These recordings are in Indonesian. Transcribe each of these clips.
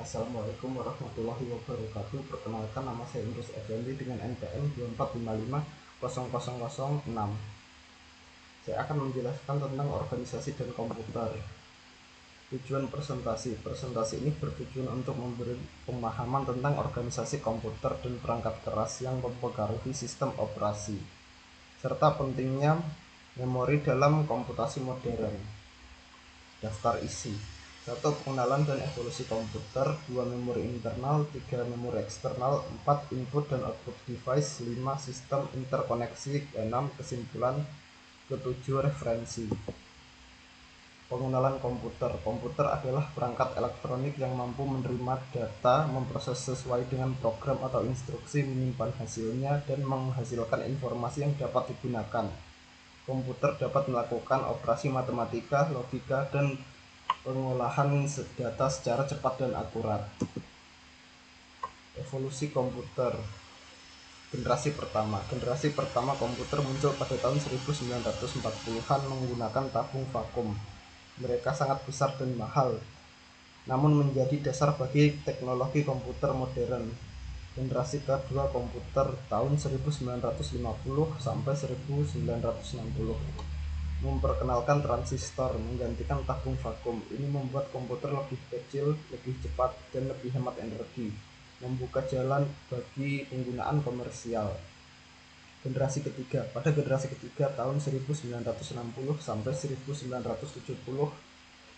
Assalamualaikum warahmatullahi wabarakatuh. Perkenalkan, nama saya Indus Effendi dengan NPM 24550006. Saya akan menjelaskan tentang organisasi dan komputer. Tujuan presentasi. Presentasi ini bertujuan untuk memberi pemahaman tentang organisasi komputer dan perangkat keras yang mempengaruhi sistem operasi, serta pentingnya memori dalam komputasi modern. Daftar isi. 1. Pengenalan dan evolusi komputer. 2. Memori internal. 3. Memori eksternal. 4. Input dan output device. 5. Sistem interkoneksi. 6. Kesimpulan. 7. Referensi. Pengenalan komputer. Komputer adalah perangkat elektronik yang mampu menerima data, memproses sesuai dengan program atau instruksi, menyimpan hasilnya, dan menghasilkan informasi yang dapat digunakan. Komputer dapat melakukan operasi matematika, logika, dan pengolahan data secara cepat dan akurat. Evolusi komputer. Generasi pertama komputer muncul pada tahun 1940-an menggunakan tabung vakum. Mereka sangat besar dan mahal, namun menjadi dasar bagi teknologi komputer modern. Generasi kedua komputer tahun 1950 sampai 1960 memperkenalkan transistor, menggantikan tabung vakum. Ini membuat komputer lebih kecil, lebih cepat, dan lebih hemat energi, membuka jalan bagi penggunaan komersial. Generasi ketiga. Pada generasi ketiga tahun 1960 sampai 1970,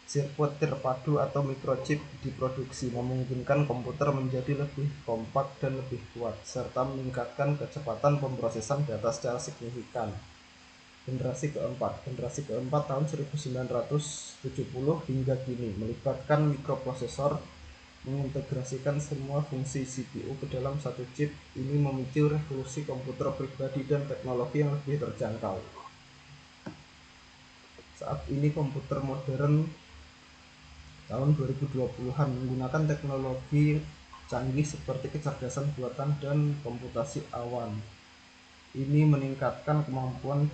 sirkuit terpadu atau microchip diproduksi, memungkinkan komputer menjadi lebih kompak dan lebih kuat, serta meningkatkan kecepatan pemrosesan data secara signifikan. Generasi keempat tahun 1970 hingga kini melibatkan mikroprosesor, mengintegrasikan semua fungsi CPU ke dalam satu chip. Ini memicu revolusi komputer pribadi dan teknologi yang lebih terjangkau. Saat ini komputer modern tahun 2020-an menggunakan teknologi canggih seperti kecerdasan buatan dan komputasi awan. Ini meningkatkan kemampuan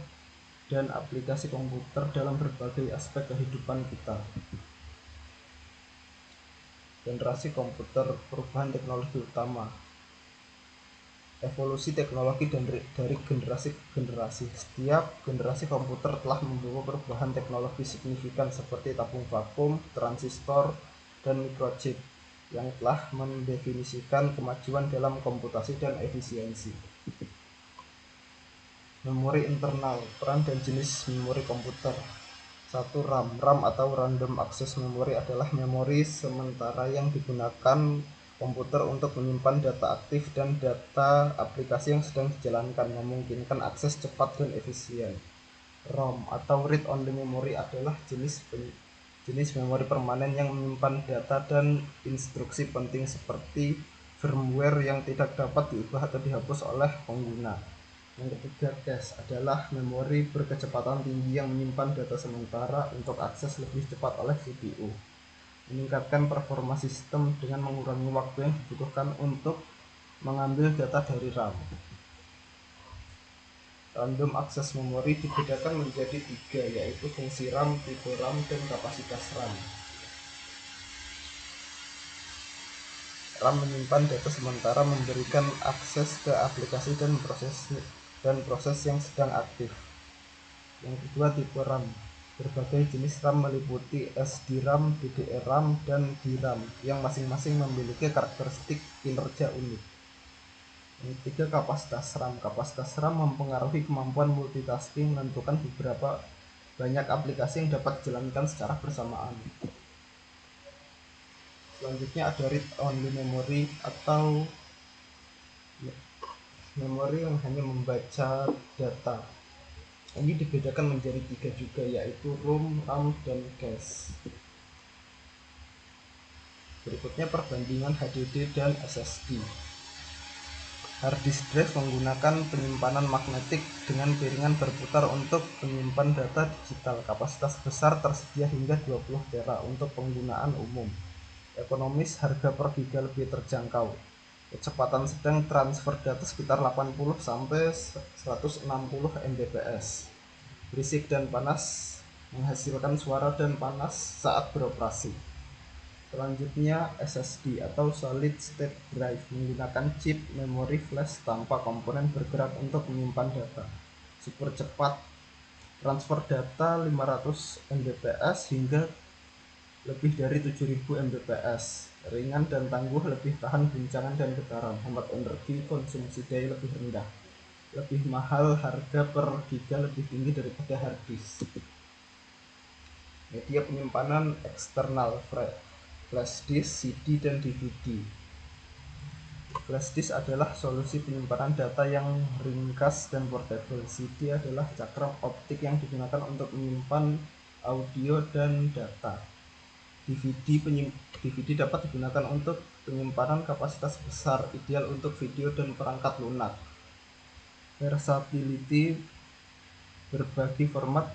dan aplikasi komputer dalam berbagai aspek kehidupan kita. Generasi komputer, perubahan teknologi utama. Evolusi teknologi dari generasi ke generasi. Setiap generasi komputer telah membawa perubahan teknologi signifikan seperti tabung vakum, transistor, dan microchip yang telah mendefinisikan kemajuan dalam komputasi dan efisiensi. Memori internal, peran dan jenis memori komputer. 1. RAM. RAM atau Random Access Memory adalah memori sementara yang digunakan komputer untuk menyimpan data aktif dan data aplikasi yang sedang dijalankan, memungkinkan akses cepat dan efisien. ROM atau Read Only Memory adalah jenis memori permanen yang menyimpan data dan instruksi penting seperti firmware yang tidak dapat diubah atau dihapus oleh pengguna. Yang ketiga, cache adalah memori berkecepatan tinggi yang menyimpan data sementara untuk akses lebih cepat oleh CPU, meningkatkan performa sistem dengan mengurangi waktu yang dibutuhkan untuk mengambil data dari RAM. Random Access Memory dibedakan menjadi 3, yaitu fungsi RAM, tipe RAM, dan kapasitas RAM. RAM menyimpan data sementara, memberikan akses ke aplikasi dan proses yang sedang aktif. Yang kedua, tipe RAM. Berbagai jenis RAM meliputi SDRAM, DDR-RAM, dan DRAM yang masing-masing memiliki karakteristik kinerja unik. Yang ketiga, kapasitas RAM. Kapasitas RAM mempengaruhi kemampuan multitasking, menentukan beberapa banyak aplikasi yang dapat dijalankan secara bersamaan. Selanjutnya ada Read Only Memory atau memori yang hanya membaca data. Ini dibedakan menjadi 3 juga, yaitu ROM, RAM, dan cache. Berikutnya perbandingan HDD dan SSD. Hard disk drive menggunakan penyimpanan magnetik dengan piringan berputar untuk menyimpan data digital. Kapasitas besar tersedia hingga 20 tera untuk penggunaan umum. Ekonomis, harga per giga lebih terjangkau. Kecepatan sedang, transfer data sekitar 80 sampai 160 Mbps. Berisik dan panas, menghasilkan suara dan panas saat beroperasi. Selanjutnya SSD atau Solid State Drive menggunakan chip memori flash tanpa komponen bergerak untuk menyimpan data. Super cepat, transfer data 500 Mbps hingga lebih dari 7000 Mbps, ringan dan tangguh, lebih tahan guncangan dan getaran, hemat energi, konsumsi daya lebih rendah, lebih mahal, harga per giga lebih tinggi daripada hard disk. Media penyimpanan eksternal, flash disk, CD, dan DVD. Flash disk adalah solusi penyimpanan data yang ringkas dan portable. CD adalah cakram optik yang digunakan untuk menyimpan audio dan data. DVD dapat digunakan untuk penyimpanan kapasitas besar, ideal untuk video dan perangkat lunak. Versatility, berbagi format,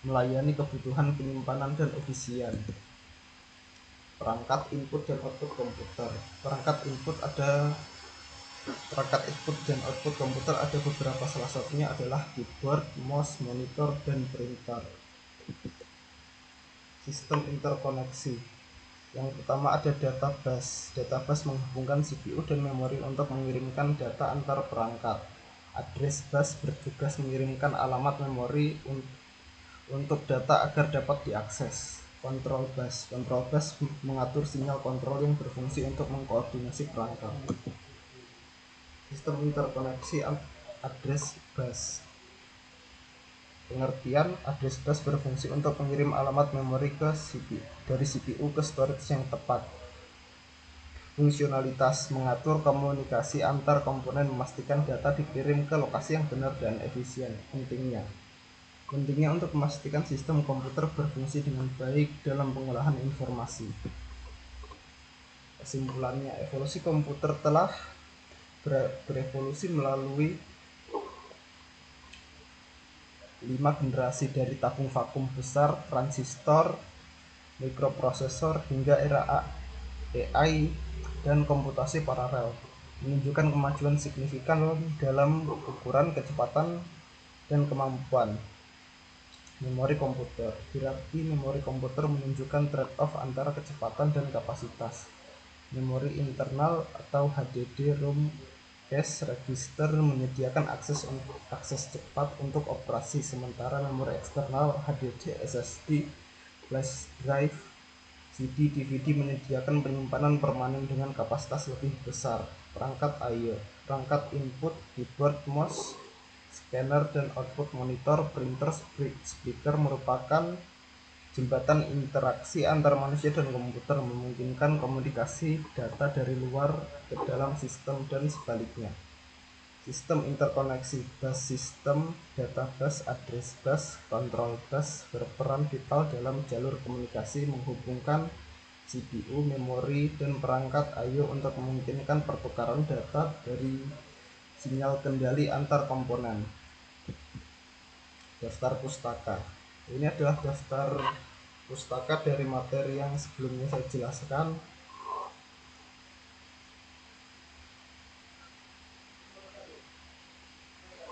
melayani kebutuhan penyimpanan dan efisien. Perangkat input dan output komputer. Perangkat input dan output komputer ada beberapa, salah satunya adalah keyboard, mouse, monitor, dan printer. Sistem interkoneksi. Yang pertama ada database. Database menghubungkan CPU dan memori untuk mengirimkan data antar perangkat. Address bus bertugas mengirimkan alamat memori untuk data agar dapat diakses. Control bus mengatur sinyal kontrol yang berfungsi untuk mengkoordinasi perangkat. Sistem interkoneksi address bus. Pengertian: address bus berfungsi untuk mengirim alamat memori dari CPU ke storage yang tepat. Fungsionalitas: mengatur komunikasi antar komponen, memastikan data dikirim ke lokasi yang benar dan efisien. Pentingnya untuk memastikan sistem komputer berfungsi dengan baik dalam pengolahan informasi. Kesimpulannya, evolusi komputer telah berevolusi melalui 5 generasi, dari tabung vakum besar, transistor, mikroprosesor, hingga era AI dan komputasi paralel, menunjukkan kemajuan signifikan dalam ukuran, kecepatan, dan kemampuan. Memori komputer. Hierarki memori komputer menunjukkan trade-off antara kecepatan dan kapasitas. Memori internal atau HDD ROM cache register menyediakan akses cepat untuk operasi, sementara memori eksternal HDD, SSD, flash drive, CD, DVD menyediakan penyimpanan permanen dengan kapasitas lebih besar. Perangkat I/O. Perangkat input, keyboard, mouse, scanner, dan output monitor, printer, speaker merupakan jembatan interaksi antar manusia dan komputer, memungkinkan komunikasi data dari luar ke dalam sistem dan sebaliknya. Sistem interkoneksi. Bus sistem, data bus, address bus, control bus berperan vital dalam jalur komunikasi, menghubungkan CPU, memori, dan perangkat I/O untuk memungkinkan pertukaran data dari sinyal kendali antar komponen. Daftar pustaka. Ini adalah daftar pustaka dari materi yang sebelumnya saya jelaskan.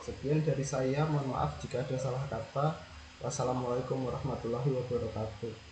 Sekian dari saya, mohon maaf jika ada salah kata. Wassalamualaikum warahmatullahi wabarakatuh.